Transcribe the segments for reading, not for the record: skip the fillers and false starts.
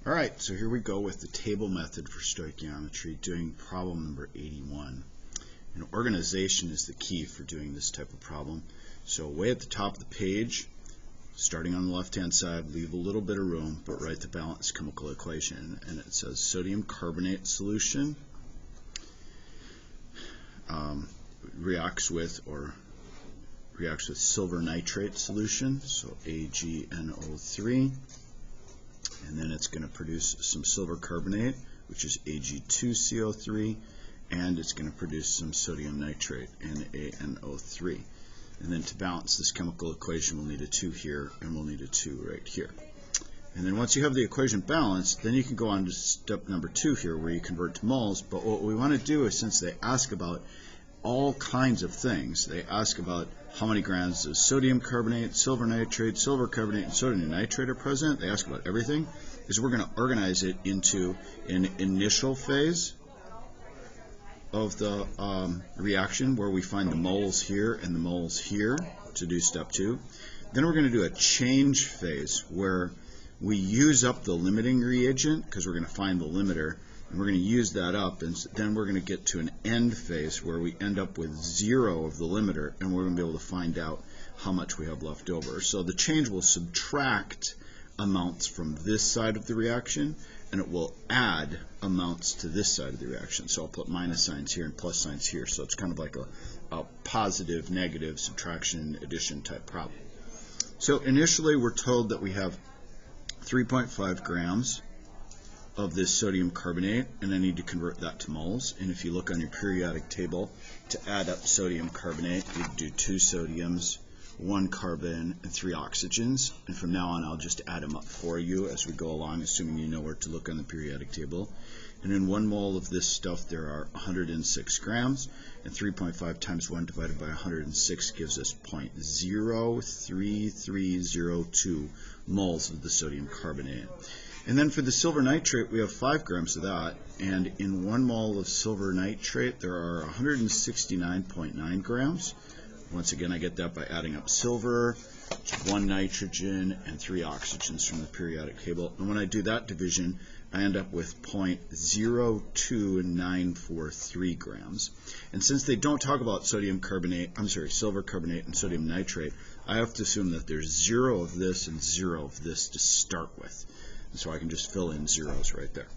Alright, so here we go with the table method for stoichiometry, doing problem number 81. And organization is the key for doing this type of problem. So way at the top of the page, starting on the left-hand side, leave a little bit of room, but write the balanced chemical equation. And it says sodium carbonate solution reacts with silver nitrate solution, so AgNO3. And then it's going to produce some silver carbonate, which is Ag2CO3, and it's going to produce some sodium nitrate, NaNO3. And then to balance this chemical equation, we'll need a 2 here, and we'll need a 2 right here. And then once you have the equation balanced, then you can go on to step number 2 here, where you convert to moles. But what we want to do is, since they ask about all kinds of things, they ask about how many grams of sodium carbonate, silver nitrate, silver carbonate, and sodium nitrate are present. They ask about everything. Is we're going to organize it into an initial phase of the reaction, where we find the moles here and the moles here to do step 2. Then we're going to do a change phase, where we use up the limiting reagent, because we're going to find the limiter, and we're going to use that up, and then we're going to get to an end phase where we end up with 0 of the limiter, and we're going to be able to find out how much we have left over. So the change will subtract amounts from this side of the reaction, and it will add amounts to this side of the reaction. So I'll put minus signs here and plus signs here. So it's kind of like a positive, negative, subtraction, addition type problem. So initially we're told that we have 3.5 grams of this sodium carbonate, and I need to convert that to moles. And if you look on your periodic table, to add up sodium carbonate, you do 2 sodiums, 1 carbon, and 3 oxygens. And from now on, I'll just add them up for you as we go along, assuming you know where to look on the periodic table. And in 1 mole of this stuff, there are 106 grams, and 3.5 times 1 divided by 106 gives us 0.03302 moles of the sodium carbonate. And then for the silver nitrate, we have 5 grams of that, and in 1 mole of silver nitrate, there are 169.9 grams. Once again, I get that by adding up silver, 1 nitrogen, and 3 oxygens from the periodic table. And when I do that division, I end up with 0.02943 grams. And since they don't talk about silver carbonate and sodium nitrate, I have to assume that there's 0 of this and 0 of this to start with. And so I can just fill in zeros right there.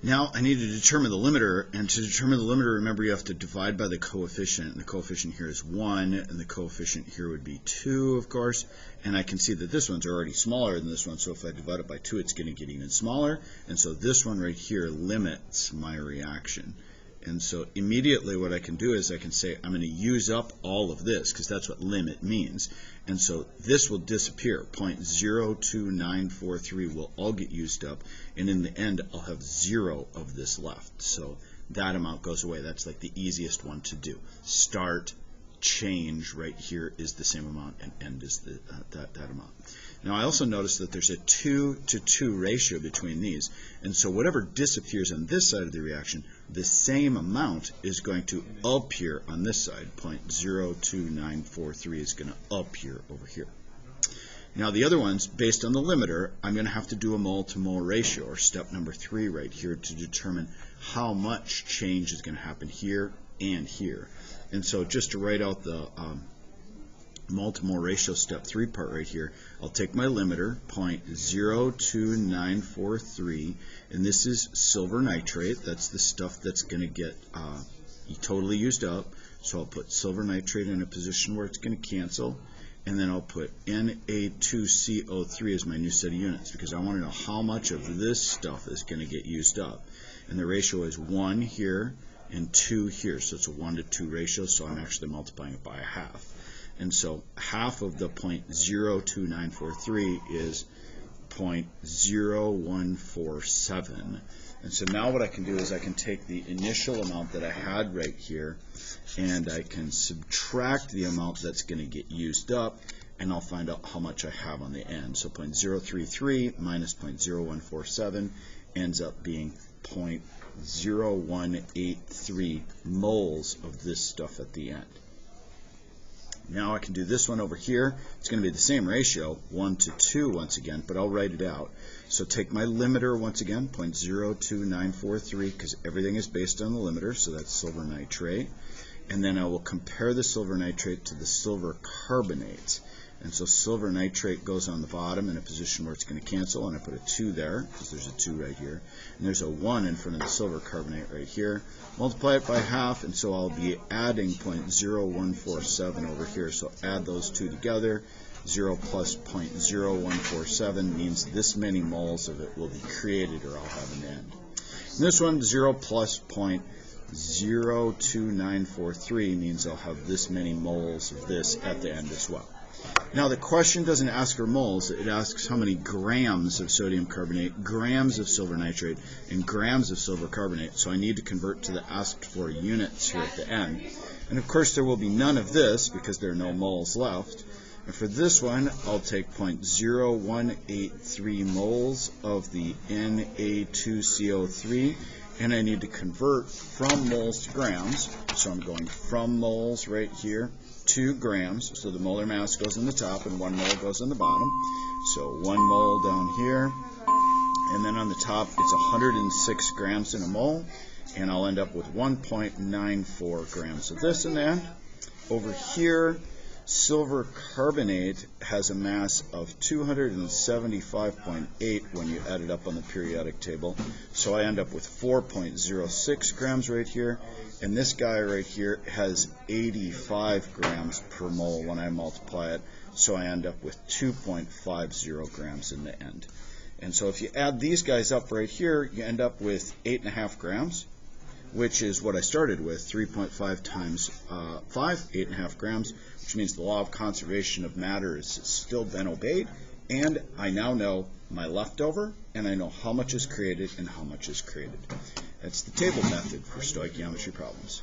Now I need to determine the limiter, and to determine the limiter, remember, you have to divide by the coefficient, and the coefficient here is 1, and the coefficient here would be 2, of course, and I can see that this one's already smaller than this one, so if I divide it by 2, it's going to get even smaller, and so this one right here limits my reaction. And so immediately what I can do is I can say I'm going to use up all of this, because that's what limit means. And so this will disappear. 0.02943 will all get used up, and in the end I'll have 0 of this left. So that amount goes away. That's like the easiest one to do. Start, change right here is the same amount, and end is that amount. Now I also notice that there's a 2-to-2 ratio between these, and so whatever disappears on this side of the reaction, the same amount is going to appear on this side. 0.02943 is going to appear over here. Now the other ones, based on the limiter, I'm going to have to do a mole-to-mole ratio, or step number 3 right here, to determine how much change is going to happen here and here. And so just to write out the mole-to-mole ratio step 3 part right here, I'll take my limiter, 0.02943, and this is silver nitrate. That's the stuff that's going to get totally used up. So I'll put silver nitrate in a position where it's going to cancel, and then I'll put Na2CO3 as my new set of units, because I want to know how much of this stuff is going to get used up. And the ratio is 1 here and 2 here, so it's a 1-to-2 ratio, so I'm actually multiplying it by a half. And so half of the 0.02943 is 0.0147. And so now what I can do is I can take the initial amount that I had right here, and I can subtract the amount that's going to get used up, and I'll find out how much I have on the end. So 0.033 minus 0.0147 ends up being 0.0183 moles of this stuff at the end. Now I can do this one over here. It's going to be the same ratio, 1 to 2 once again, but I'll write it out. So take my limiter once again, 0.02943, because everything is based on the limiter, so that's silver nitrate. And then I will compare the silver nitrate to the silver carbonate. And so silver nitrate goes on the bottom in a position where it's going to cancel, and I put a 2 there, because there's a 2 right here. And there's a 1 in front of the silver carbonate right here. Multiply it by half, and so I'll be adding 0.0147 over here. So add those two together. 0 plus 0.0147 means this many moles of it will be created, or I'll have an end. And this one, 0 plus 0.02943 means I'll have this many moles of this at the end as well. Now the question doesn't ask for moles, it asks how many grams of sodium carbonate, grams of silver nitrate, and grams of silver carbonate. So I need to convert to the asked for units here at the end. And of course there will be none of this because there are no moles left. And for this one, I'll take 0.0183 moles of the Na2CO3, and I need to convert from moles to grams. So I'm going from moles right here to grams. So the molar mass goes in the top and 1 mole goes in the bottom. So 1 mole down here, and then on the top it's 106 grams in a mole, and I'll end up with 1.94 grams of this in the end. Over here, silver carbonate has a mass of 275.8 when you add it up on the periodic table. So I end up with 4.06 grams right here. And this guy right here has 85 grams per mole when I multiply it. So I end up with 2.50 grams in the end. And so if you add these guys up right here, you end up with 8.5 grams, which is what I started with, 3.5 times 5, 8.5 grams, which means the law of conservation of matter is still been obeyed, and I now know my leftover, and I know how much is created and how much is created. That's the table method for stoichiometry problems.